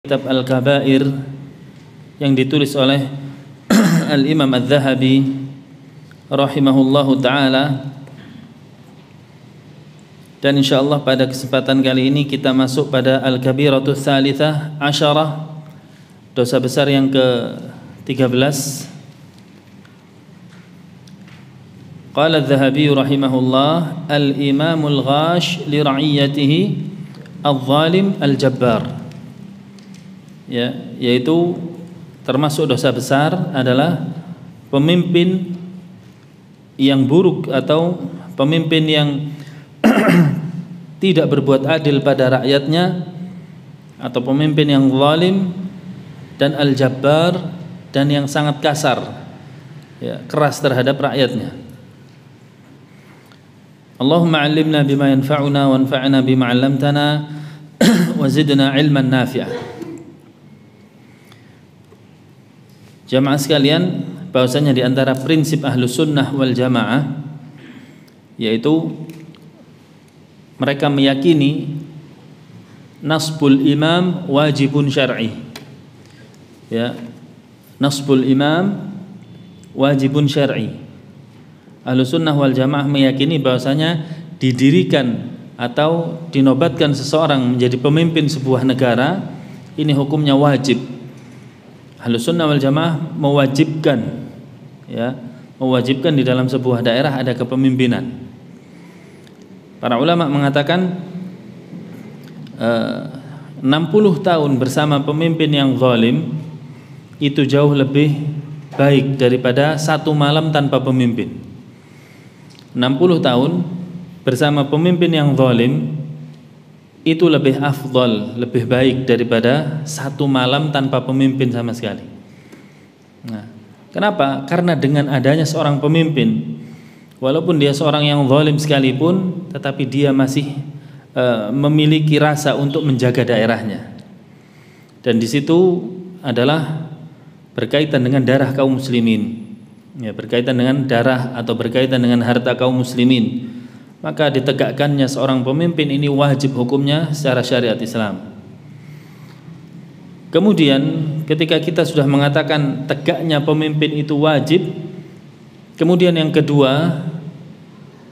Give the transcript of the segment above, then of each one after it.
kitab Al-Kabair yang ditulis oleh Al-Imam Adz-Dzahabi rahimahullahu ta'ala. Dan insyaallah pada kesempatan kali ini kita masuk pada Al-Kabiratus Tsalitsah Asyarah, dosa besar yang ke-13. Qala Adz-Dzahabi rahimahullah, al-imamul ghash li ra'iyatihi al-zalim al-jabbar. Ya, yaitu termasuk dosa besar adalah pemimpin yang buruk atau pemimpin yang tidak berbuat adil pada rakyatnya, atau pemimpin yang zalim dan al-jabbar, dan yang sangat kasar, ya, keras terhadap rakyatnya. Allahumma 'allimna bima yanfa'una wanfa'na bima 'allamtana wa zidna 'ilman nafi'a. Jamaah sekalian, bahwasanya di antara prinsip Ahlus Sunnah wal Jamaah yaitu mereka meyakini nasbul imam wajibun syar'i. Ya, nasbul imam wajibun syar'i. Ahlus Sunnah wal Jamaah meyakini bahwasanya didirikan atau dinobatkan seseorang menjadi pemimpin sebuah negara ini hukumnya wajib. Ahlus Sunnah wal Jamaah mewajibkan, ya, mewajibkan di dalam sebuah daerah ada kepemimpinan. Para ulama mengatakan 60 tahun bersama pemimpin yang zalim itu jauh lebih baik daripada 1 malam tanpa pemimpin. 60 tahun bersama pemimpin yang zalim itu lebih afdal, lebih baik daripada 1 malam tanpa pemimpin sama sekali. Nah, kenapa? Karena dengan adanya seorang pemimpin, walaupun dia seorang yang zalim sekalipun, tetapi dia masih memiliki rasa untuk menjaga daerahnya. Dan di situ adalah berkaitan dengan darah kaum muslimin, ya, berkaitan dengan darah atau berkaitan dengan harta kaum muslimin. Maka ditegakkannya seorang pemimpin ini wajib hukumnya secara syariat Islam. Kemudian ketika kita sudah mengatakan tegaknya pemimpin itu wajib, kemudian yang kedua,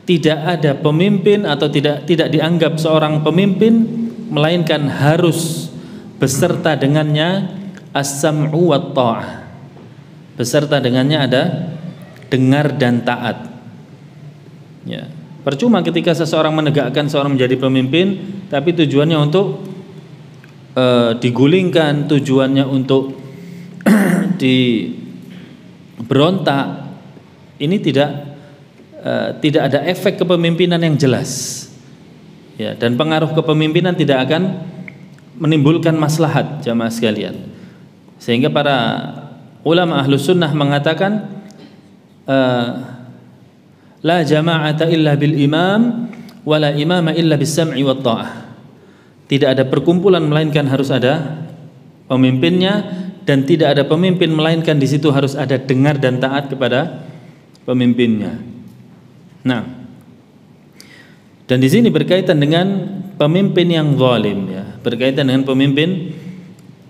tidak ada pemimpin atau tidak dianggap seorang pemimpin melainkan harus beserta dengannya as-sam'u wat ta'ah. Beserta dengannya ada dengar dan taat. Ya. Percuma ketika seseorang menegakkan seorang menjadi pemimpin, tapi tujuannya untuk digulingkan, tujuannya untuk diberontak. Ini tidak ada efek kepemimpinan yang jelas, ya, dan pengaruh kepemimpinan tidak akan menimbulkan maslahat jamaah sekalian. Sehingga para ulama Ahlus Sunnah mengatakan la jama'ata illa bil imam wa la imama illa bis sam'i wat ta'ah. Tidak ada perkumpulan melainkan harus ada pemimpinnya, dan tidak ada pemimpin melainkan di situ harus ada dengar dan taat kepada pemimpinnya. Nah, dan di sini berkaitan dengan pemimpin yang zalim, ya, berkaitan dengan pemimpin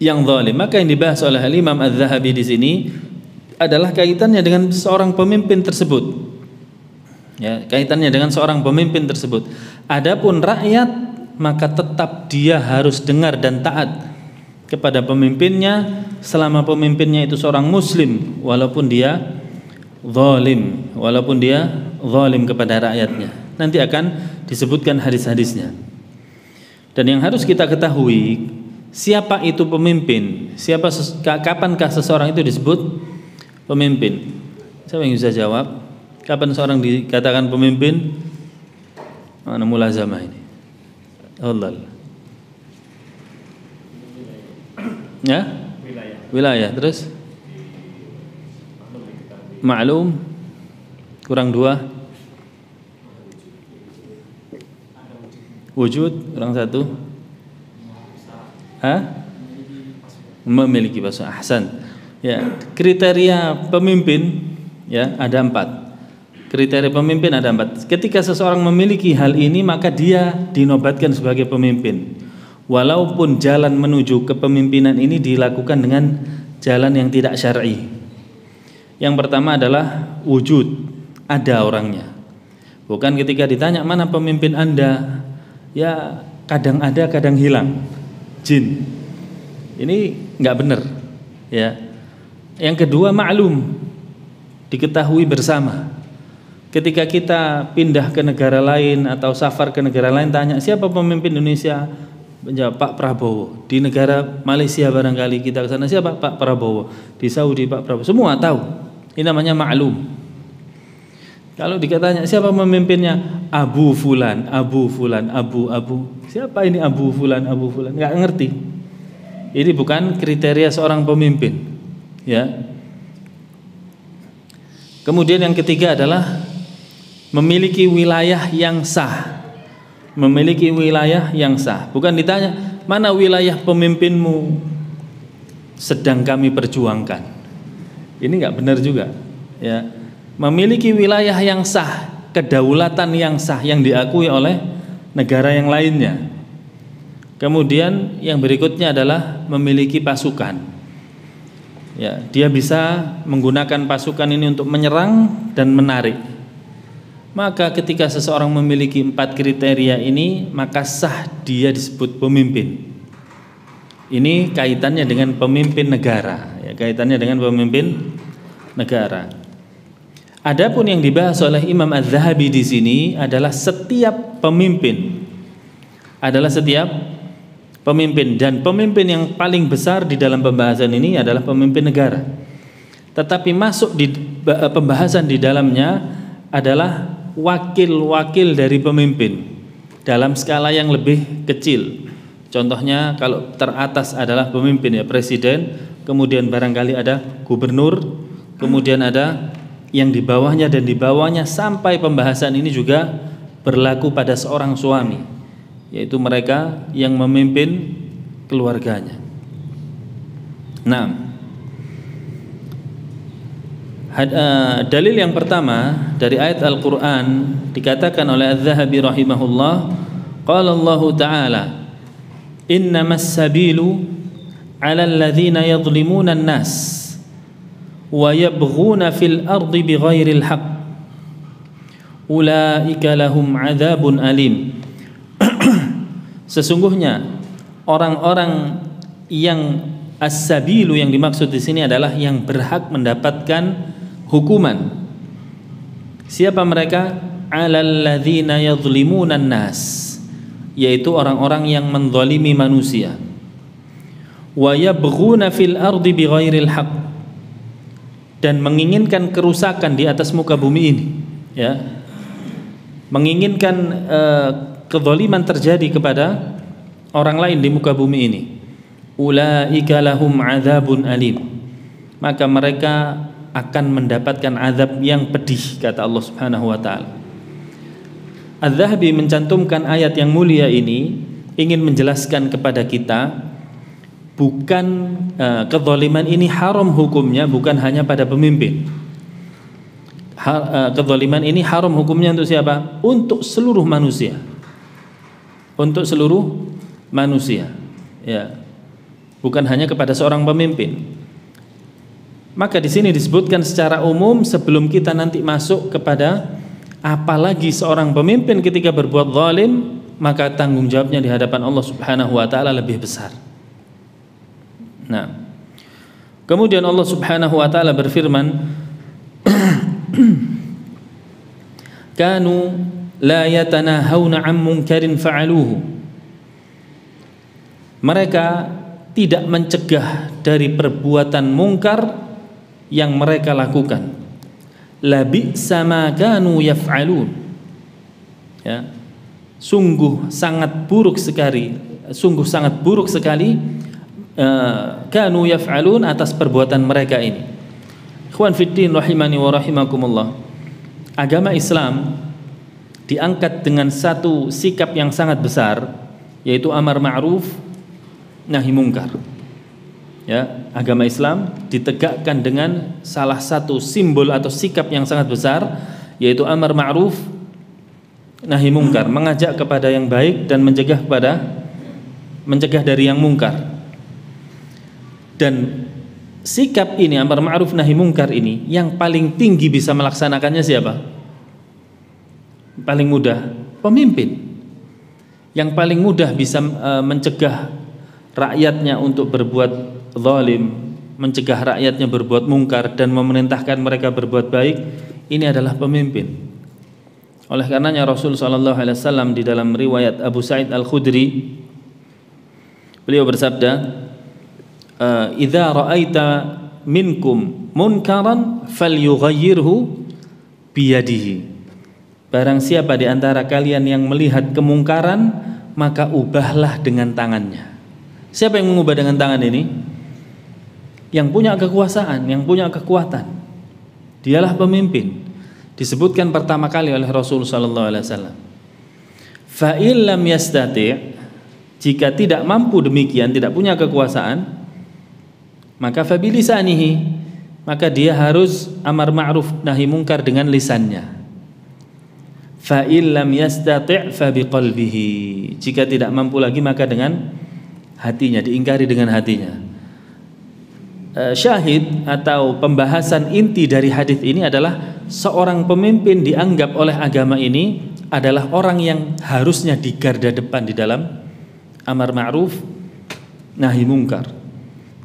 yang zalim. Maka yang dibahas oleh Imam Adz-Dzahabi di sini adalah kaitannya dengan seorang pemimpin tersebut. Ya, kaitannya dengan seorang pemimpin tersebut. Adapun rakyat, maka tetap dia harus dengar dan taat kepada pemimpinnya selama pemimpinnya itu seorang muslim, walaupun dia zalim kepada rakyatnya. Nanti akan disebutkan hadis-hadisnya. Dan yang harus kita ketahui, siapa itu pemimpin? Kapankah seseorang itu disebut pemimpin? Siapa yang bisa jawab? Kapan seorang dikatakan pemimpin? Mana mulazamah ini? Allah. Ya? Wilayah. Terus? Ma'lum. Kurang 2. Wujud. Kurang 1. Memiliki bahasa. Ahsan. Ya, kriteria pemimpin, ya, ada 4. Kriteria pemimpin ada 4. Ketika seseorang memiliki hal ini, maka dia dinobatkan sebagai pemimpin. walaupun jalan menuju kepemimpinan ini dilakukan dengan jalan yang tidak syar'i. Yang pertama adalah wujud, ada orangnya. Bukan ketika ditanya mana pemimpin Anda, ya kadang ada kadang hilang, jin. Ini nggak benar, ya. Yang kedua maklum, diketahui bersama. Ketika kita pindah ke negara lain atau safar ke negara lain, tanya siapa pemimpin Indonesia, menjawab Pak Prabowo. Di negara Malaysia barangkali kita ke sana, siapa? Pak Prabowo. Di Saudi Pak Prabowo. Semua tahu. Ini namanya maklum. Kalau dikatanya siapa pemimpinnya, Abu Fulan, Abu Fulan, Abu. Siapa ini Abu Fulan, Abu Fulan? Nggak ngerti. Ini bukan kriteria seorang pemimpin, ya. Kemudian yang ketiga adalah memiliki wilayah yang sah. Memiliki wilayah yang sah. Bukan ditanya mana wilayah pemimpinmu sedang kami perjuangkan. Ini nggak benar juga, ya. Memiliki wilayah yang sah, kedaulatan yang sah yang diakui oleh negara yang lainnya. Kemudian yang berikutnya adalah memiliki pasukan. Ya, dia bisa menggunakan pasukan ini untuk menyerang dan menarik. Maka ketika seseorang memiliki 4 kriteria ini, maka sah dia disebut pemimpin. Ini kaitannya dengan pemimpin negara, ya, kaitannya dengan pemimpin negara. Adapun yang dibahas oleh Imam Az-Zahabi di sini adalah setiap pemimpin, dan pemimpin yang paling besar di dalam pembahasan ini adalah pemimpin negara. Tetapi masuk di pembahasan di dalamnya adalah wakil-wakil dari pemimpin dalam skala yang lebih kecil. Contohnya kalau teratas adalah pemimpin, ya, presiden, kemudian barangkali ada gubernur, kemudian ada yang di bawahnya, dan di bawahnya sampai pembahasan ini juga berlaku pada seorang suami, yaitu mereka yang memimpin keluarganya. Nah, dalil yang pertama dari ayat Al-Quran dikatakan oleh Az-Zahabi rahimahullah, qala Allah Ta'ala innamas sabilu ala alladhina yadhlimuna an-nas wa yabghuna fil ardi bighairil haqq ulaika lahum adzabun alim. Sesungguhnya orang-orang yang as-sabilu yang dimaksud di sini adalah yang berhak mendapatkan hukuman. Siapa mereka? Alal ladzina yadhlimuna an-nas, yaitu orang-orang yang menzalimi manusia. Wa yabghuna fil ardi bighairil haqq, dan menginginkan kerusakan di atas muka bumi ini, ya, menginginkan kezaliman terjadi kepada orang lain di muka bumi ini. Ulaika lahum adzabun alim, maka mereka akan mendapatkan azab yang pedih, kata Allah Subhanahu wa taala. Az-Zahabi mencantumkan ayat yang mulia ini ingin menjelaskan kepada kita, bukan kezaliman ini haram hukumnya bukan hanya pada pemimpin. Kezaliman ini haram hukumnya untuk siapa? Untuk seluruh manusia. Untuk seluruh manusia, ya. Bukan hanya kepada seorang pemimpin. Maka di sini disebutkan secara umum sebelum kita nanti masuk kepada apalagi seorang pemimpin ketika berbuat zalim, maka tanggung jawabnya di hadapan Allah Subhanahu wa taala lebih besar. Nah, kemudian Allah Subhanahu wa taala berfirman, kanu la yatanahawna 'an munkarin fa'aluhu. Mereka tidak mencegah dari perbuatan mungkar yang mereka lakukan. La bi'sa ma kanu yaf'alun. Ya. Sungguh sangat buruk sekali kanu yaf'alun atas perbuatan mereka ini. Ikhwan fiddin rahimani wa rahimakumullah. Agama Islam diangkat dengan satu sikap yang sangat besar, yaitu amar ma'ruf nahi mungkar. Ya, agama Islam ditegakkan dengan salah satu simbol atau sikap yang sangat besar, yaitu amar ma'ruf nahi mungkar, mengajak kepada yang baik dan mencegah kepada mencegah dari yang mungkar. Dan sikap ini, amar ma'ruf nahi mungkar ini, yang paling tinggi bisa melaksanakannya siapa? Paling mudah pemimpin. Yang paling mudah bisa mencegah rakyatnya untuk berbuat zalim, mencegah rakyatnya berbuat mungkar dan memerintahkan mereka berbuat baik, ini adalah pemimpin. Oleh karenanya Rasul sallallahu alaihi wasallam di dalam riwayat Abu Sa'id Al-Khudri, beliau bersabda, "Idza ra'aita minkum munkaran falyughayyirhu biyadihi." Barang siapa di antara kalian yang melihat kemungkaran, maka ubahlah dengan tangannya. Siapa yang mengubah dengan tangan ini? Yang punya kekuasaan, yang punya kekuatan. Dialah pemimpin. Disebutkan pertama kali oleh Rasul sallallahu alaihi wasallam. Fa in lam yastati', jika tidak mampu demikian, tidak punya kekuasaan, maka fa bilisanihi, maka dia harus amar ma'ruf nahi mungkar dengan lisannya. Fa in lam yastati' fa biqalbihi, jika tidak mampu lagi maka dengan hatinya, diingkari dengan hatinya. Syahid atau pembahasan inti dari hadis ini adalah seorang pemimpin dianggap oleh agama ini adalah orang yang harusnya di garda depan di dalam amar ma'ruf nahi mungkar.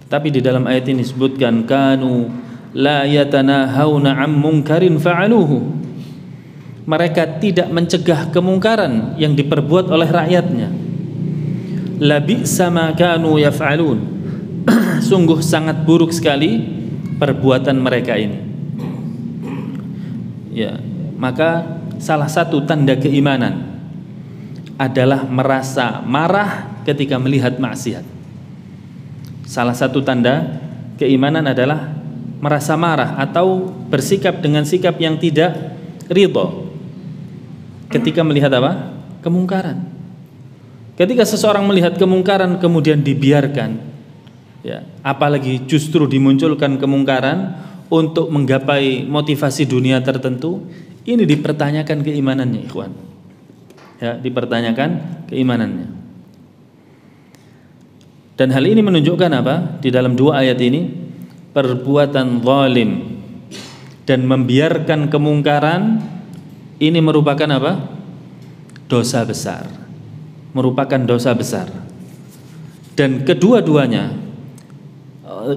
Tapi di dalam ayat ini disebutkan kanu la yatanahawna 'am munkarin fa'aluhu. Mereka tidak mencegah kemungkaran yang diperbuat oleh rakyatnya. La bi'sa ma kanu yaf'alun. Sungguh sangat buruk sekali perbuatan mereka ini. Ya, maka salah satu tanda keimanan adalah merasa marah ketika melihat maksiat. Salah satu tanda keimanan adalah merasa marah atau bersikap dengan sikap yang tidak ridho ketika melihat apa? Kemungkaran. Ketika seseorang melihat kemungkaran kemudian dibiarkan, ya, apalagi justru dimunculkan kemungkaran untuk menggapai motivasi dunia tertentu, ini dipertanyakan keimanannya, ikhwan. Ya, dipertanyakan keimanannya. Dan hal ini menunjukkan apa? Di dalam dua ayat ini, perbuatan zalim dan membiarkan kemungkaran ini merupakan apa? Dosa besar. Merupakan dosa besar. Dan kedua-duanya,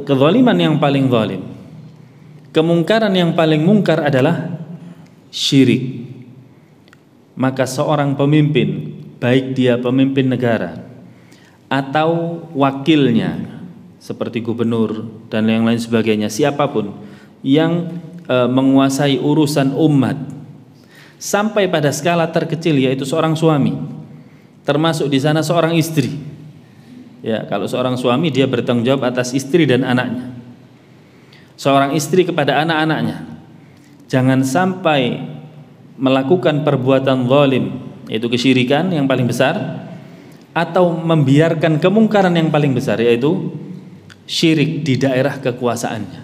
kezaliman yang paling zalim, kemungkaran yang paling mungkar adalah syirik. Maka seorang pemimpin, baik dia pemimpin negara atau wakilnya seperti gubernur dan yang lain sebagainya, siapapun yang menguasai urusan umat sampai pada skala terkecil yaitu seorang suami, termasuk di sana seorang istri. Ya, kalau seorang suami dia bertanggung jawab atas istri dan anaknya. Seorang istri kepada anak-anaknya. Jangan sampai melakukan perbuatan zalim, yaitu kesyirikan yang paling besar, atau membiarkan kemungkaran yang paling besar, yaitu syirik di daerah kekuasaannya.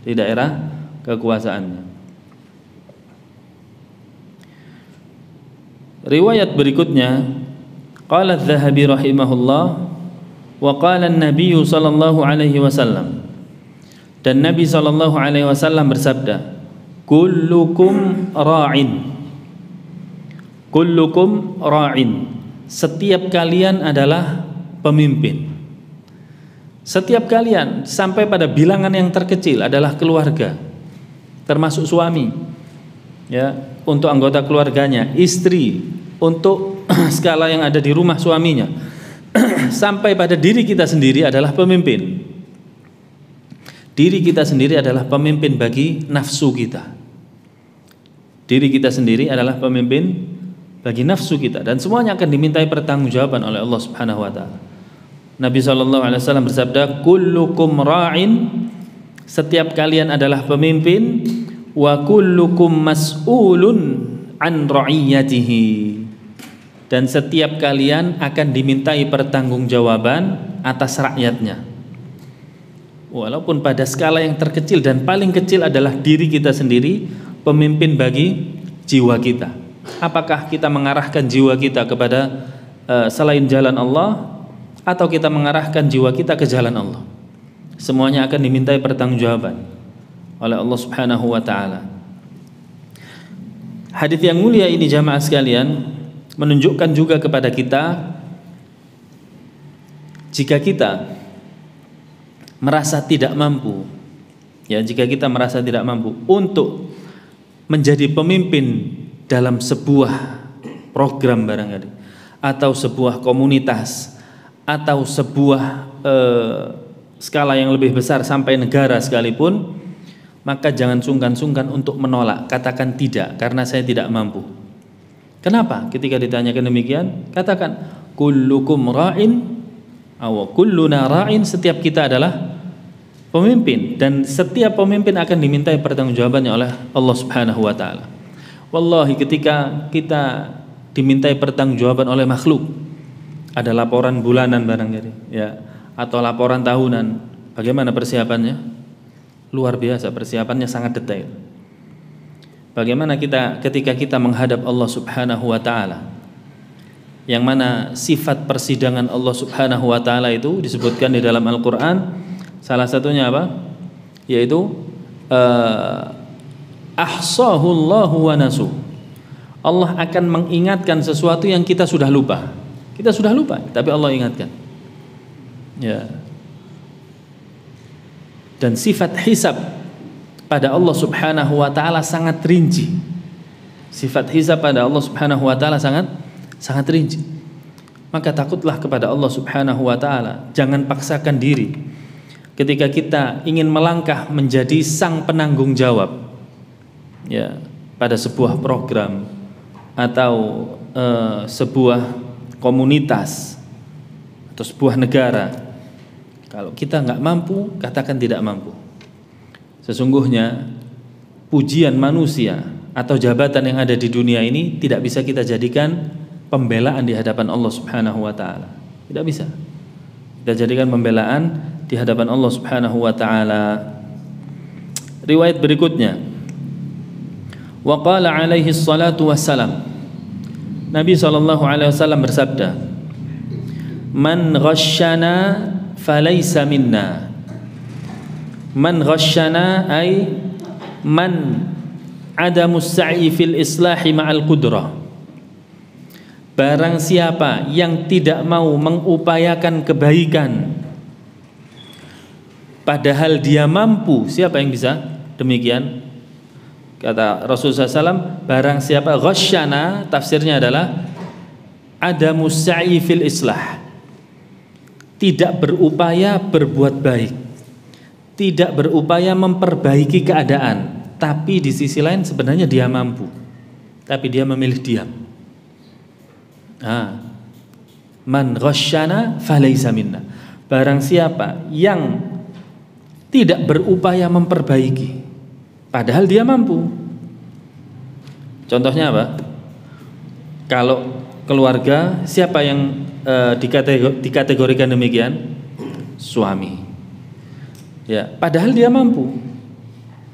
Di daerah kekuasaannya. Riwayat berikutnya, qala adz-Dzahabi rahimahullah, wa qala an-nabiy sallallahu alaihi wasallam, dan Nabi sallallahu alaihi wasallam bersabda, kullukum ra'in, kullukum ra'in, setiap kalian adalah pemimpin. Setiap kalian sampai pada bilangan yang terkecil adalah keluarga, termasuk suami, ya, untuk anggota keluarganya, istri untuk skala yang ada di rumah suaminya, sampai pada diri kita sendiri adalah pemimpin. Diri kita sendiri adalah pemimpin bagi nafsu kita. Diri kita sendiri adalah pemimpin bagi nafsu kita, dan semuanya akan dimintai pertanggungjawaban oleh Allah Subhanahu wa taala. Nabi sallallahu alaihi wasallam bersabda, kullukum ra'in, setiap kalian adalah pemimpin, wa kullukum mas'ulun an ra'iyatihi, dan setiap kalian akan dimintai pertanggungjawaban atas rakyatnya. Walaupun pada skala yang terkecil dan paling kecil adalah diri kita sendiri, pemimpin bagi jiwa kita. Apakah kita mengarahkan jiwa kita kepada selain jalan Allah, atau kita mengarahkan jiwa kita ke jalan Allah. Semuanya akan dimintai pertanggungjawaban oleh Allah Subhanahu wa taala. Hadis yang mulia ini jamaah sekalian menunjukkan juga kepada kita, jika kita merasa tidak mampu, ya, jika kita merasa tidak mampu untuk menjadi pemimpin dalam sebuah program barangkali, atau sebuah komunitas, atau sebuah skala yang lebih besar sampai negara sekalipun, maka jangan sungkan-sungkan untuk menolak, katakan tidak karena saya tidak mampu. Kenapa? Ketika ditanyakan demikian, katakan kullukum ra'in aw kulluna ra'in, setiap kita adalah pemimpin dan setiap pemimpin akan dimintai pertanggungjawabannya oleh Allah Subhanahu wa taala. Wallahi, ketika kita dimintai pertanggungjawaban oleh makhluk, ada laporan bulanan barangkali, ya, atau laporan tahunan, bagaimana persiapannya? Luar biasa, persiapannya sangat detail. Bagaimana kita ketika kita menghadap Allah Subhanahu wa taala, yang mana sifat persidangan Allah Subhanahu wa taala itu disebutkan di dalam Al-Qur'an, salah satunya apa? Yaitu ahsahullahu wa nasu. Allah akan mengingatkan sesuatu yang kita sudah lupa. Kita sudah lupa, tapi Allah ingatkan. Ya. Dan sifat hisab pada Allah Subhanahu wa taala sangat rinci. Sifat hisab pada Allah Subhanahu wa taala sangat rinci. Maka takutlah kepada Allah Subhanahu wa taala. Jangan paksakan diri ketika kita ingin melangkah menjadi sang penanggung jawab, ya, pada sebuah program atau sebuah komunitas atau sebuah negara. Kalau kita nggak mampu, katakan tidak mampu. Sesungguhnya pujian manusia atau jabatan yang ada di dunia ini tidak bisa kita jadikan pembelaan di hadapan Allah Subhanahu wa taala. Tidak bisa kita jadikan pembelaan di hadapan Allah Subhanahu wa taala. Riwayat berikutnya, wa qala alaihi salatu wassalam, Nabi SAW bersabda, man ghasyana falaysa minna. Man ghasyana ay man adamus sa'i fil islahi ma'al qudrah. Barang siapa yang tidak mau mengupayakan kebaikan padahal dia mampu, siapa yang bisa demikian? Kata Rasulullah SAW, barang siapa ghasyana, tafsirnya adalah adamus sa'i fil islah, tidak berupaya berbuat baik, tidak berupaya memperbaiki keadaan, tapi di sisi lain sebenarnya dia mampu, tapi dia memilih diam. Man ghasyana falaysa minna. Barang siapa yang tidak berupaya memperbaiki padahal dia mampu. Contohnya apa? Kalau keluarga, siapa yang dikategorikan demikian? Suami. Ya, padahal dia mampu.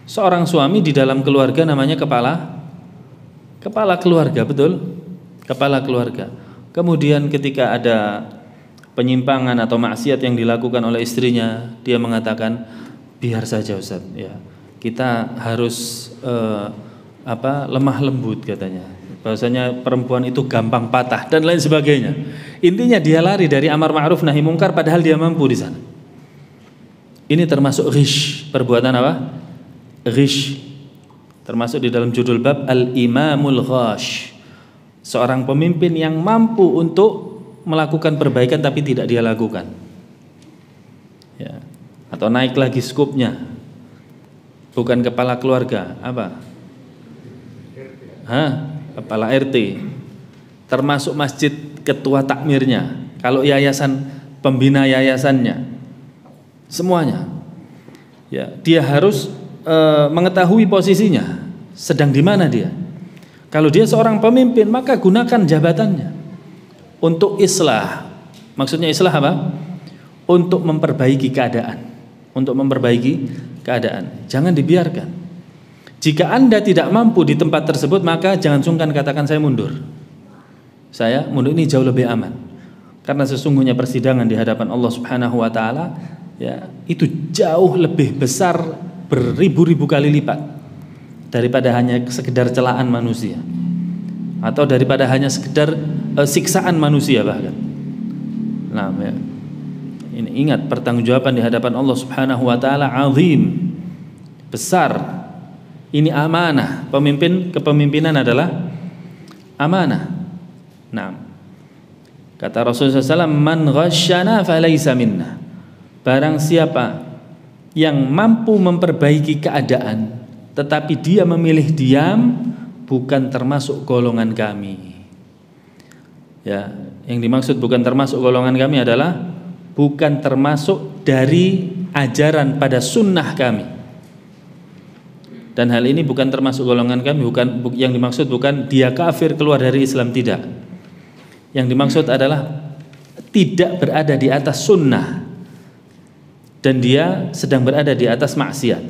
Seorang suami di dalam keluarga namanya kepala keluarga, betul? Kepala keluarga. Kemudian ketika ada penyimpangan atau maksiat yang dilakukan oleh istrinya, dia mengatakan, biar saja Ustaz, ya. Kita harus lemah lembut katanya. Bahwasanya perempuan itu gampang patah dan lain sebagainya. Intinya dia lari dari amar ma'ruf nahi mungkar padahal dia mampu di sana. Ini termasuk ghish, perbuatan apa? Ghish. Termasuk di dalam judul bab al-imamul ghash. Seorang pemimpin yang mampu untuk melakukan perbaikan tapi tidak dia lakukan. Ya. Atau naik lagi skupnya. Bukan kepala keluarga, apa? Kepala RT. Termasuk masjid ketua takmirnya. Kalau yayasan, pembina yayasannya. Semuanya. Ya, dia harus mengetahui posisinya, sedang di mana dia. Kalau dia seorang pemimpin, maka gunakan jabatannya untuk islah. Maksudnya islah apa? Untuk memperbaiki keadaan. Untuk memperbaiki keadaan. Jangan dibiarkan. Jika Anda tidak mampu di tempat tersebut, maka jangan sungkan katakan saya mundur. Saya mundur, ini jauh lebih aman. Karena sesungguhnya persidangan di hadapan Allah Subhanahu wa taala ya, itu jauh lebih besar beribu-ribu kali lipat daripada hanya sekedar celaan manusia atau daripada hanya sekedar siksaan manusia bahkan. Nah, ya. Ini ingat, pertanggungjawaban di hadapan Allah Subhanahu wa taala azim, besar. Ini amanah. Kepemimpinan adalah amanah. Nah, kata Rasulullah SAW, man ghasyana falaysa minna. Barang siapa yang mampu memperbaiki keadaan tetapi dia memilih diam, bukan termasuk golongan kami. Ya, yang dimaksud bukan termasuk golongan kami adalah bukan termasuk dari ajaran pada sunnah kami. Dan hal ini bukan termasuk golongan kami, yang dimaksud bukan dia kafir keluar dari Islam, tidak. Yang dimaksud adalah tidak berada di atas sunnah dan dia sedang berada di atas maksiat.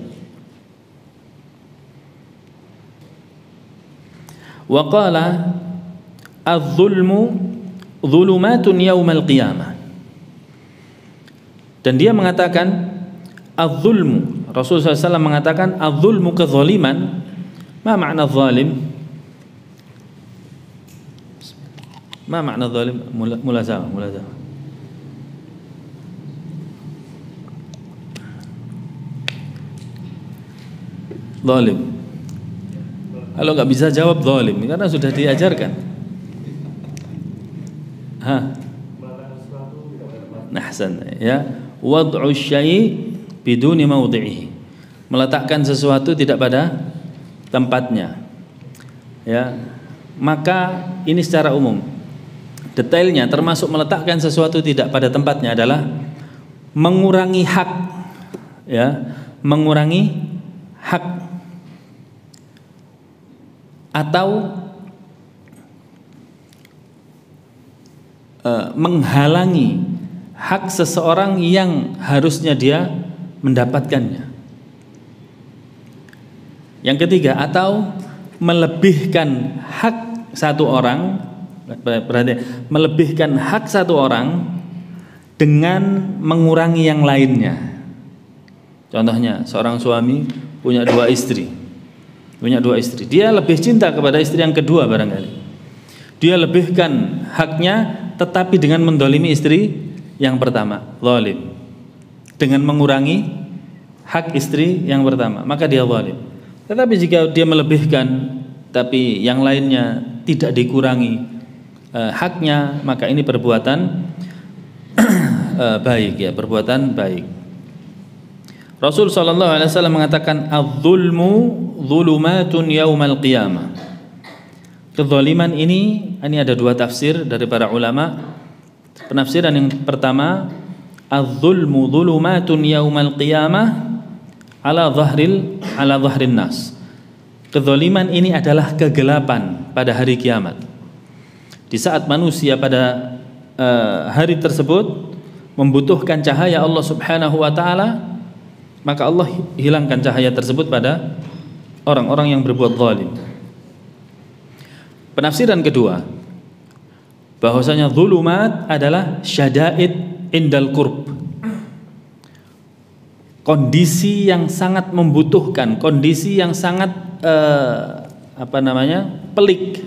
Wa qala adz-zulmu dzulumatun yaumal qiyamah. Dan dia mengatakan adz-zulmu, Rasulullah SAW mengatakan adz-zulmu kezaliman. Ma makna zalim? Ma makna zalim? Mulazamah. Zalim. Kalau nggak bisa jawab zalim karena sudah diajarkan. Ahsan, ya. Wad'u syai' biduni mawdi'ihi. Meletakkan sesuatu tidak pada tempatnya. Ya. Maka ini secara umum. Detailnya termasuk meletakkan sesuatu tidak pada tempatnya adalah mengurangi hak, ya, mengurangi hak atau menghalangi hak seseorang yang harusnya dia mendapatkannya. Yang ketiga, atau melebihkan hak satu orang, berarti melebihkan hak satu orang dengan mengurangi yang lainnya. Contohnya, seorang suami punya dua istri. Dia lebih cinta kepada istri yang kedua barangkali. Dia lebihkan haknya tetapi dengan mendolimi istri yang pertama, zalim. Dengan mengurangi hak istri yang pertama, maka dia zalim. Tetapi jika dia melebihkan tapi yang lainnya tidak dikurangi haknya, maka ini perbuatan baik, ya, perbuatan baik. Rasul sallallahu alaihi wasallam mengatakan adz-zulmu dzulumatun yaumal qiyamah. Kezaliman ini ada dua tafsir dari para ulama. Penafsiran yang pertama, adz-zulmu dzulumatun yaumal qiyamah ala dhahrin nas. Kezaliman ini adalah kegelapan pada hari kiamat. Di saat manusia pada hari tersebut membutuhkan cahaya Allah Subhanahu wa taala, maka Allah hilangkan cahaya tersebut pada orang-orang yang berbuat zalim. Penafsiran kedua, bahwasanya zulumat adalah syada'id indal qurb. Kondisi yang sangat membutuhkan, kondisi yang sangat pelik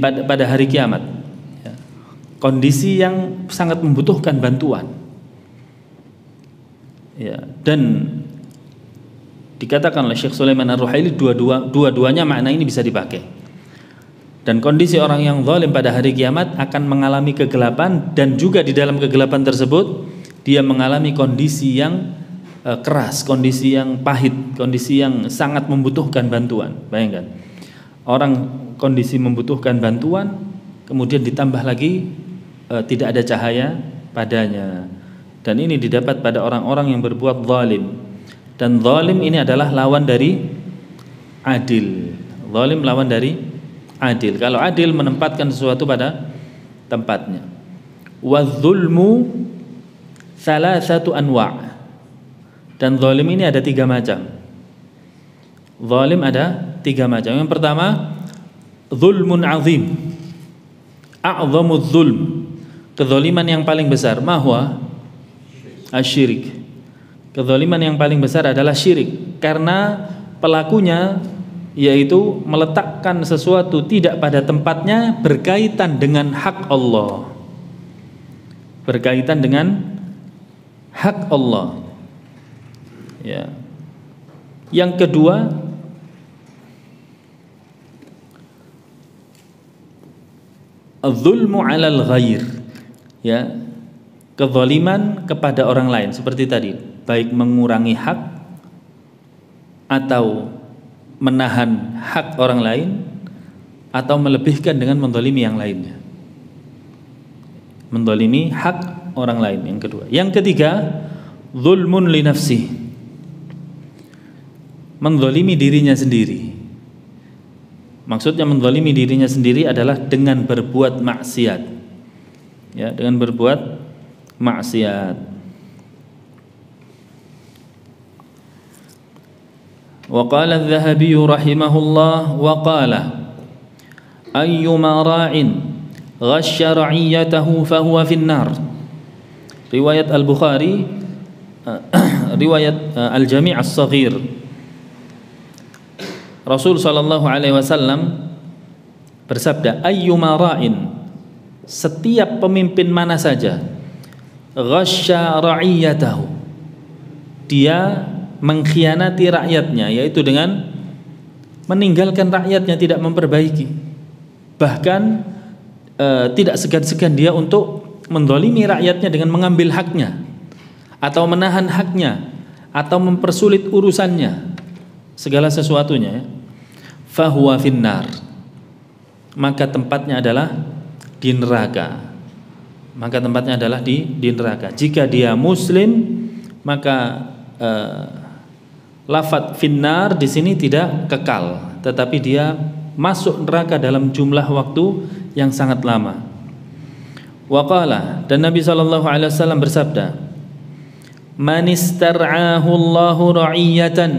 pada hari kiamat. Ya. Kondisi yang sangat membutuhkan bantuan. Ya, dan dikatakan oleh Syekh Sulaiman Ar-Ruhaili dua-duanya makna ini bisa dipakai. Dan kondisi orang yang zalim pada hari kiamat akan mengalami kegelapan, dan juga di dalam kegelapan tersebut dia mengalami kondisi yang keras, kondisi yang pahit, kondisi yang sangat membutuhkan bantuan. Bayangkan, orang kondisi membutuhkan bantuan, kemudian ditambah lagi tidak ada cahaya padanya. Dan ini didapat pada orang-orang yang berbuat zalim. Dan zalim ini adalah lawan dari adil. Zalim lawan dari adil. Kalau adil menempatkan sesuatu pada tempatnya. Waz-zulmu salasatu anwa'. Dan zalim ini ada 3 macam. Zalim ada 3 macam. Yang pertama, zulmun azim. A'zamuz zulm. Kezaliman yang paling besar mahwa asyirik. Kezaliman yang paling besar adalah syirik, karena pelakunya yaitu meletakkan sesuatu tidak pada tempatnya berkaitan dengan hak Allah. Berkaitan dengan hak Allah. Ya. Yang kedua, az-zulmu 'alal ghair. Ya. Kezaliman kepada orang lain seperti tadi, baik mengurangi hak atau menahan hak orang lain atau melebihkan dengan menzalimi yang lainnya. Menzalimi hak orang lain yang kedua. Yang ketiga, zulmun li nafsi. Menzalimi dirinya sendiri. Maksudnya menzalimi dirinya sendiri adalah dengan berbuat maksiat. Ya, dengan berbuat maksiat. Wa qala adh-Dhahabi rahimahullah wa qala ayyuma ra'in ghashya ra'iyatahu fahuwa finnar. Riwayat Al-Bukhari, riwayat Al-Jami' As-Saghir. Rasul sallallahu alaihi wasallam bersabda, ayyuma ra'in, setiap pemimpin mana saja, ghashya ra'iyatahu, dia mengkhianati rakyatnya, yaitu dengan meninggalkan rakyatnya, tidak memperbaiki, bahkan tidak segan-segan dia untuk menzalimi rakyatnya dengan mengambil haknya atau menahan haknya atau mempersulit urusannya, segala sesuatunya, fahuwa finnar, maka tempatnya adalah di neraka. Maka tempatnya adalah di neraka. Jika dia muslim, maka lafadz finnar di sini tidak kekal, tetapi dia masuk neraka dalam jumlah waktu yang sangat lama. Wa qala, dan Nabi sallallahu alaihi wasallam bersabda, man istar'ahu Allahu ra'iyatan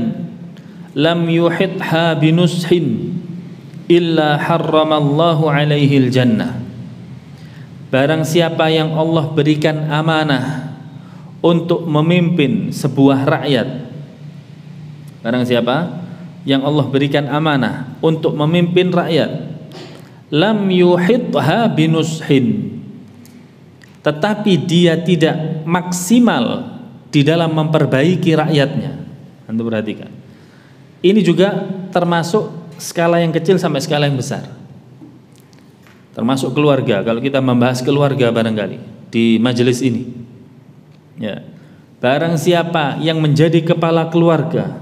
lam yuhitha binushin illa harramallahu alaihi al-jannah. Barang siapa yang Allah berikan amanah untuk memimpin sebuah rakyat, barang siapa yang Allah berikan amanah untuk memimpin rakyat, lam yuhitha binushin, tetapi dia tidak maksimal di dalam memperbaiki rakyatnya. Anda perhatikan, ini juga termasuk skala yang kecil sampai skala yang besar, termasuk keluarga. Kalau kita membahas keluarga barangkali di majelis ini, ya, barang siapa yang menjadi kepala keluarga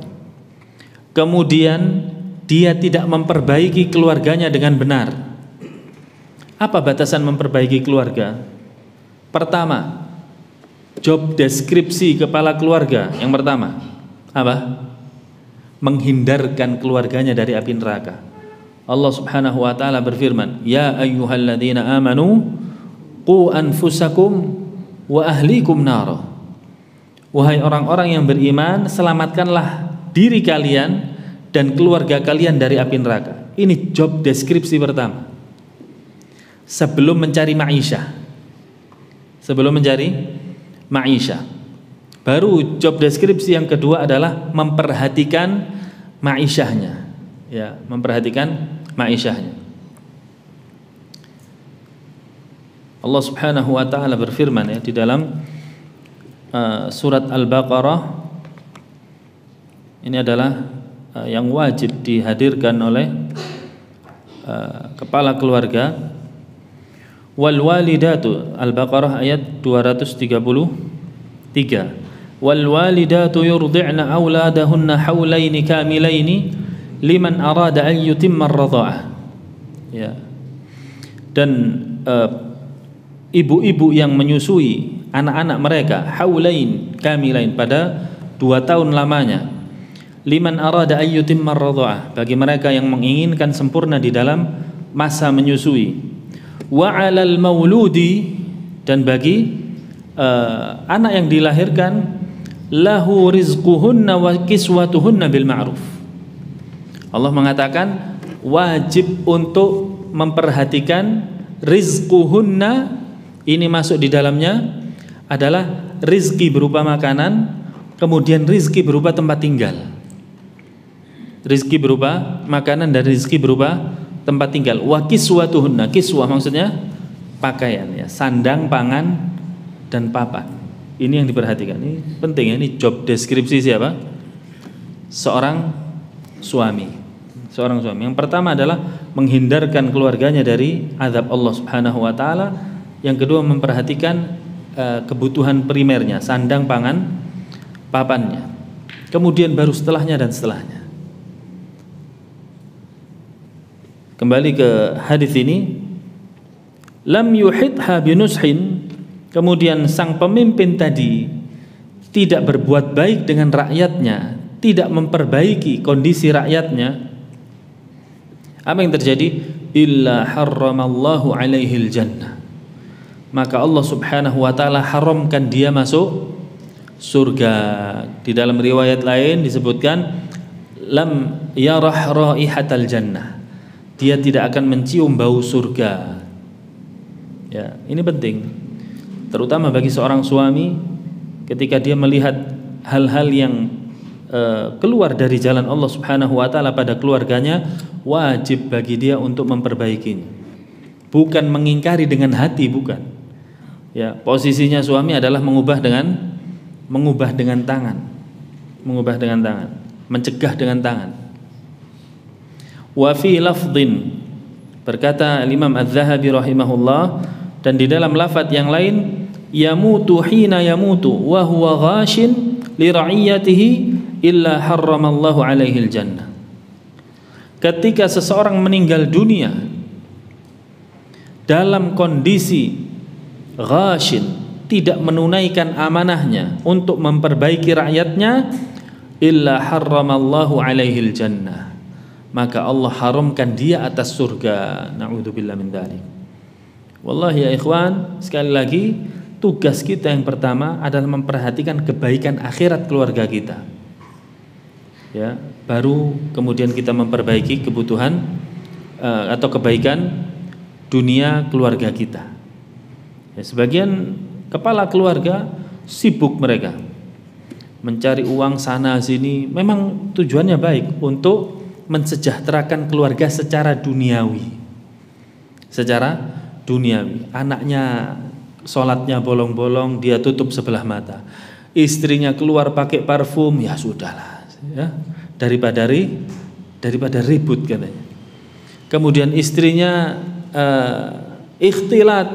kemudian dia tidak memperbaiki keluarganya dengan benar. Apa batasan memperbaiki keluarga? Pertama, job deskripsi kepala keluarga yang pertama apa? Menghindarkan keluarganya dari api neraka. Allah Subhanahu wa taala berfirman, ya ayyuhalladzina amanu qu anfusakum wa ahlikum nara. Wahai orang-orang yang beriman, selamatkanlah diri kalian dan keluarga kalian dari api neraka. Ini job deskripsi pertama sebelum mencari ma'isyah. Sebelum mencari ma'isyah, baru job deskripsi yang kedua adalah memperhatikan ma'isyahnya, ya, memperhatikan ma'isyahnya. Allah Subhanahu wa taala berfirman, ya, di dalam surat Al-Baqarah, ini adalah yang wajib dihadirkan oleh kepala keluarga. Wal walidatu, Al-Baqarah ayat 233, wal walidatu yurdi'na auladahunna haulaini kamilaini liman arada an yutimma ar-radha'ah. Ya. Dan ibu-ibu yang menyusui anak-anak mereka haulain kamilain, pada 2 tahun lamanya, liman arada an yutimma ar-radha'ah, bagi mereka yang menginginkan sempurna di dalam masa menyusui. Wa 'alal mauludi, dan bagi anak yang dilahirkan, lahu rizquhunna wa kiswatuhunna bil ma'ruf. Allah mengatakan wajib untuk memperhatikan rizquhunna, Ini masuk di dalamnya adalah rizki berupa makanan, kemudian rizki berupa tempat tinggal. Rizki berupa makanan dan rizki berupa tempat tinggal. Wa kiswatuhunna, kiswah maksudnya pakaian ya, sandang, pangan dan papan. Ini yang diperhatikan. Ini penting ya, ini job deskripsi siapa? Seorang suami. Seorang suami. Yang pertama adalah menghindarkan keluarganya dari azab Allah Subhanahu wa taala. Yang kedua memperhatikan kebutuhan primernya, sandang, pangan, papannya. Kemudian baru setelahnya dan setelahnya. Kembali ke hadis ini, lam yuhitha binushin, kemudian sang pemimpin tadi tidak berbuat baik dengan rakyatnya, tidak memperbaiki kondisi rakyatnya. Apa yang terjadi? Illa harramallahu alaihil jannah, maka Allah Subhanahu wa taala haramkan dia masuk surga. Di dalam riwayat lain disebutkan lam yarah raihatal jannah, dia tidak akan mencium bau surga. Ya, ini penting, terutama bagi seorang suami ketika dia melihat hal-hal yang keluar dari jalan Allah Subhanahu wa taala pada keluarganya, wajib bagi dia untuk memperbaikinya. Bukan mengingkari dengan hati, bukan. Ya, posisinya suami adalah mengubah dengan tangan. Mengubah dengan tangan, mencegah dengan tangan. Wa fi lafdhin, berkata Imam Az-Zahabi rahimahullah, dan di dalam lafaz yang lain, yamutu hina yamutu wa huwa ghashin li ra'iyatihi illa harramallahu alaihil jannah. Ketika seseorang meninggal dunia dalam kondisi ghashin, tidak menunaikan amanahnya untuk memperbaiki rakyatnya, illa harramallahu alaihil jannah, maka Allah haramkan dia atas surga. Na'udzubillah min dzalik. Wallahi ya ikhwan, sekali lagi tugas kita yang pertama adalah memperhatikan kebaikan akhirat keluarga kita. Ya, baru kemudian kita memperbaiki kebutuhan atau kebaikan dunia keluarga kita. Ya, sebagian kepala keluarga sibuk mereka mencari uang sana sini, memang tujuannya baik untuk mensejahterakan keluarga secara duniawi. Secara duniawi, anaknya sholatnya bolong-bolong, dia tutup sebelah mata. Istrinya keluar pakai parfum, ya sudahlah, ya, daripada ribut katanya. Kemudian istrinya ikhtilat,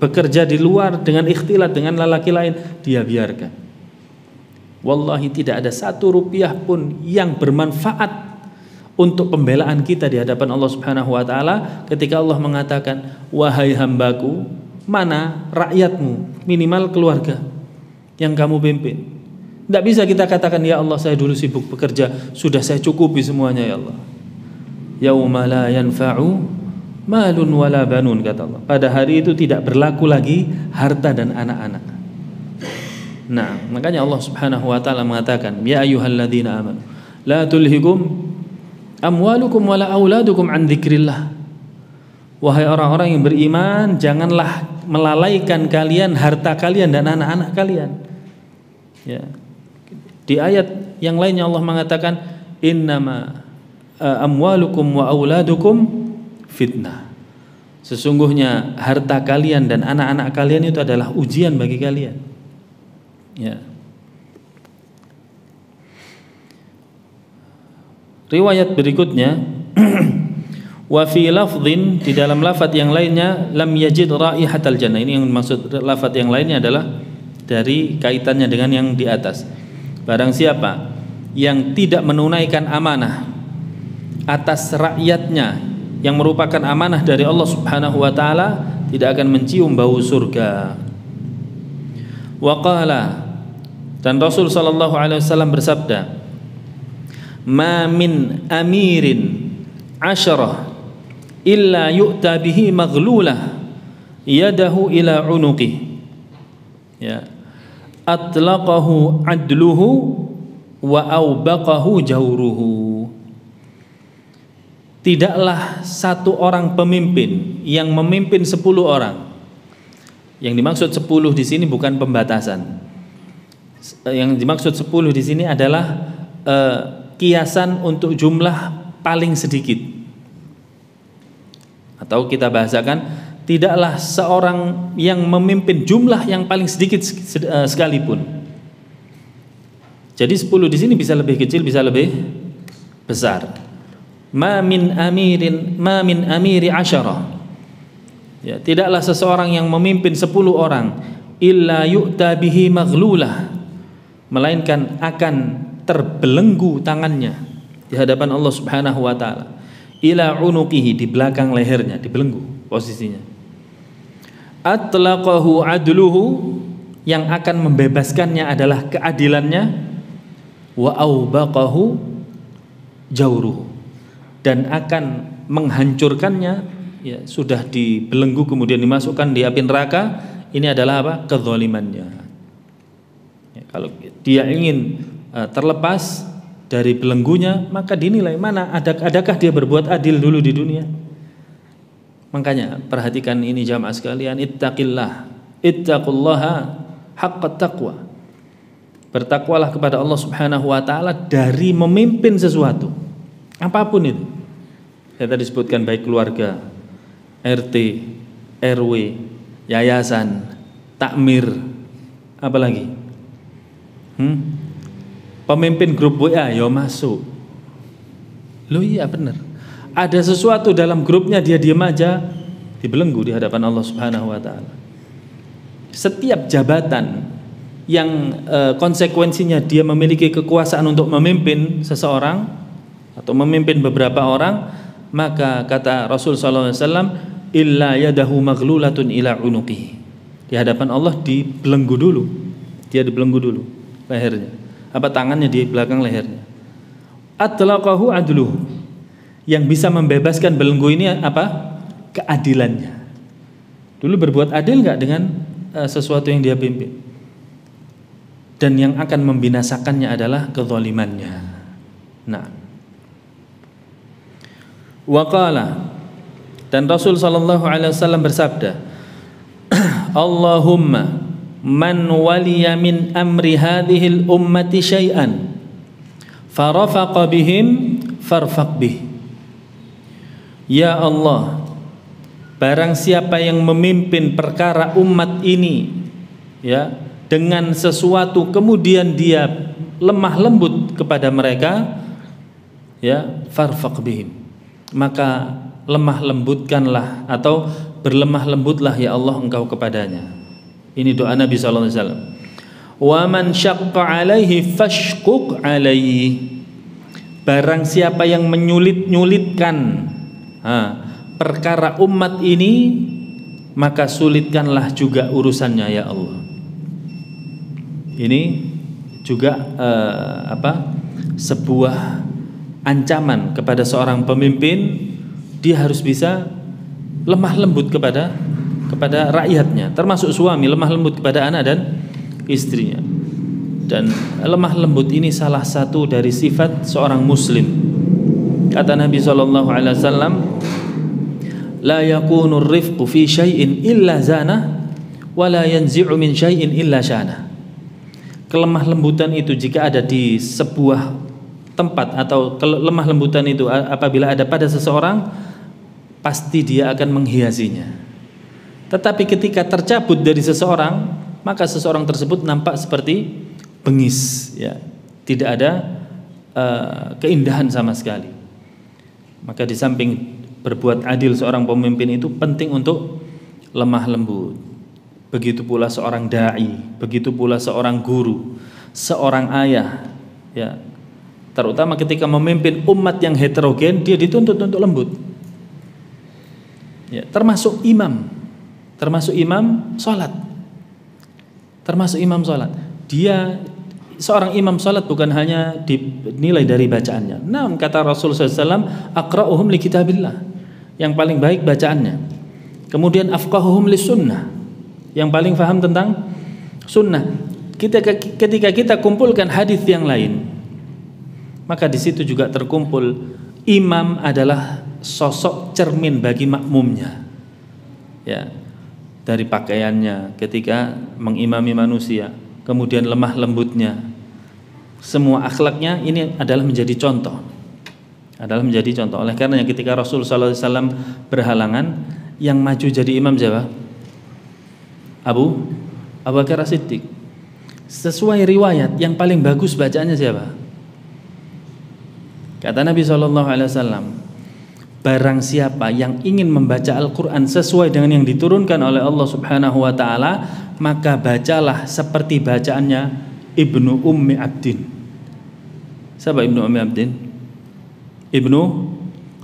bekerja di luar dengan ikhtilat dengan lelaki lain, dia biarkan. Wallahi tidak ada satu rupiah pun yang bermanfaat untuk pembelaan kita di hadapan Allah Subhanahu wa taala ketika Allah mengatakan, wahai hambaku, mana rakyatmu, minimal keluarga yang kamu pimpin. Tidak bisa kita katakan, ya Allah saya dulu sibuk bekerja, sudah saya cukupi semuanya ya Allah. Yauma la yanfa'u malun wala banun, kata Allah. Pada hari itu tidak berlaku lagi harta dan anak-anak. Nah, makanya Allah Subhanahu wa taala mengatakan, ya ayyuhalladzina amanu la tulhikum amwalukum wala auladukum an dzikrillah. Wahai orang-orang yang beriman, janganlah melalaikan kalian harta kalian dan anak-anak kalian. Ya. Di ayat yang lainnya Allah mengatakan, innama amwalukum wa auladukum fitnah. Sesungguhnya harta kalian dan anak-anak kalian itu adalah ujian bagi kalian. Ya. Riwayat berikutnya wa fi lafdhin, di dalam lafaz yang lainnya, lam yajid raihatal jannah. Ini yang maksud lafaz yang lainnya adalah dari kaitannya dengan yang di atas. Barang siapa yang tidak menunaikan amanah atas rakyatnya yang merupakan amanah dari Allah Subhanahu wa taala, tidak akan mencium bau surga. Wa qala, dan Rasul sallallahu alaihi wasallam bersabda, ma min amirin asyarah illa yu'ta bihi maghlulah yadahu ila unuqih, ya, atlaqahu adluhu wa awbaqahu jawruhu. Tidaklah satu orang pemimpin yang memimpin 10 orang Yang dimaksud 10 di sini bukan pembatasan. Yang dimaksud 10 di sini adalah kiasan untuk jumlah paling sedikit. Atau kita bahasakan, tidaklah seorang yang memimpin jumlah yang paling sedikit sekalipun. Jadi 10 di sini bisa lebih kecil, bisa lebih besar. Ma min amiri asyara. Ya, tidaklah seseorang yang memimpin 10 orang illa yu'ta bihi maghlulah, melainkan akan terbelenggu tangannya di hadapan Allah Subhanahu wa taala, ila unuqihi, di belakang lehernya dibelenggu posisinya. Atlaqahu adluhu, yang akan membebaskannya adalah keadilannya, wa aubaqahu jauruhu, dan akan menghancurkannya, ya, sudah dibelenggu kemudian dimasukkan di api neraka, ini adalah apa? Kezalimannya. Ya, kalau dia ingin terlepas dari belenggunya, maka dinilai mana adakah dia berbuat adil dulu di dunia. Makanya perhatikan ini jamaah sekalian, ittaqullaha haqqat taqwa. Bertakwalah kepada Allah Subhanahu wa taala dari memimpin sesuatu, apapun itu. Saya tadi sebutkan baik keluarga, RT, RW, yayasan, takmir, apalagi pemimpin grup WA, ya masuk. Loh iya benar. Ada sesuatu dalam grupnya, dia diam aja, dibelenggu di hadapan Allah Subhanahu wa taala. Setiap jabatan yang konsekuensinya dia memiliki kekuasaan untuk memimpin seseorang atau memimpin beberapa orang, maka kata Rasul sallallahu alaihi wasallam, illa yadahu maghlulatun ila unuqihi. Di hadapan Allah dibelenggu dulu. Dia dibelenggu dulu lehernya. Apa tangannya di belakang lehernya. Atlaqahu adluhu. Yang bisa membebaskan belenggu ini apa? Keadilannya. Dulu berbuat adil enggak dengan sesuatu yang dia pimpin? Dan yang akan membinasakannya adalah kezalimannya. Nah, waqala, dan Rasul sallallahu alaihi wasallam bersabda, Allahumma man waliya min amri hadhil ummati syai'an farafaqa bihim farfaq bih. Ya Allah, barang siapa yang memimpin perkara umat ini, ya, dengan sesuatu kemudian dia lemah lembut kepada mereka, ya, farfaq bihim, maka lemah lembutkanlah atau berlemah lembutlah ya Allah engkau kepadanya. Ini doa Nabi sallallahu alaihi wasallam. Wa man syaqqa alaihi fashquq alaihi. Barang siapa yang menyulit-nyulitkan perkara umat ini, maka sulitkanlah juga urusannya ya Allah. Ini juga sebuah ancaman kepada seorang pemimpin. Dia harus bisa lemah lembut kepada rakyatnya, termasuk suami, lemah lembut kepada anak dan istrinya. Dan lemah lembut ini salah satu dari sifat seorang muslim. Kata Nabi SAW, la yakunu rifqu fi syai'in illa zana wa la yanzi'u min syai'in illa syana. Kelemah lembutan itu jika ada di sebuah tempat, atau lemah lembutan itu apabila ada pada seseorang, pasti dia akan menghiasinya. Tetapi ketika tercabut dari seseorang, maka seseorang tersebut nampak seperti bengis, ya, tidak ada keindahan sama sekali. Maka di samping berbuat adil seorang pemimpin itu penting untuk lemah lembut. Begitu pula seorang dai, begitu pula seorang guru, seorang ayah, ya, terutama ketika memimpin umat yang heterogen, dia dituntut untuk lembut. Ya, termasuk imam sholat, dia seorang imam sholat bukan hanya dinilai dari bacaannya. Nah, kata Rasulullah SAW, aqra'uhum li kitabillah, yang paling baik bacaannya. Kemudian afqahuhum li sunnah, yang paling faham tentang sunnah. Ketika kita kumpulkan hadis yang lain, maka di situ juga terkumpul imam adalah sosok cermin bagi makmumnya. Ya. dari pakaiannya ketika mengimami manusia, kemudian lemah lembutnya, semua akhlaknya ini adalah menjadi contoh. Oleh karenanya ketika Rasul sallallahu alaihi wasallam berhalangan, yang maju jadi imam siapa? Abu Bakar As-Siddiq. Sesuai riwayat yang paling bagus bacaannya siapa? Kata Nabi sallallahu alaihi wasallam, barang siapa yang ingin membaca Al-Quran sesuai dengan yang diturunkan oleh Allah Subhanahu wa ta'ala, maka bacalah seperti bacaannya Ibnu Ummi Abdin. Siapa Ibnu Ummi Abdin? Ibnu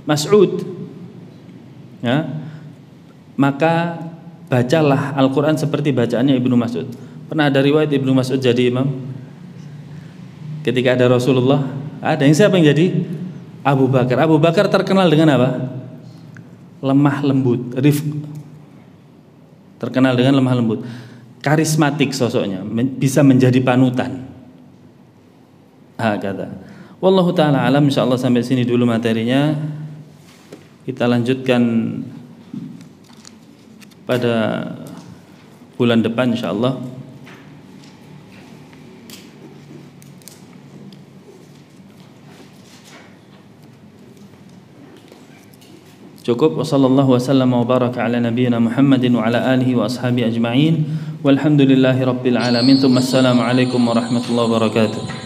Mas'ud. Ya. Maka bacalah Al-Quran seperti bacaannya Ibnu Mas'ud. Pernah ada riwayat Ibnu Mas'ud jadi imam? Ketika ada Rasulullah, ada yang siapa yang jadi? Abu Bakar. Abu Bakar terkenal dengan apa? Lemah lembut, rifq. Terkenal dengan lemah lembut. Karismatik sosoknya, bisa menjadi panutan. Kata. Wallahu taala alam, insyaallah sampai sini dulu materinya. Kita lanjutkan pada bulan depan insyaallah. Cukup. Wassallallahu wasallam wa baraka ala nabiyyina Muhammadin wa ala alihi wa ashabihi ajma'in. Walhamdulillahi rabbil alamin. Tsumma assalamu alaikum warahmatullahi wabarakatuh.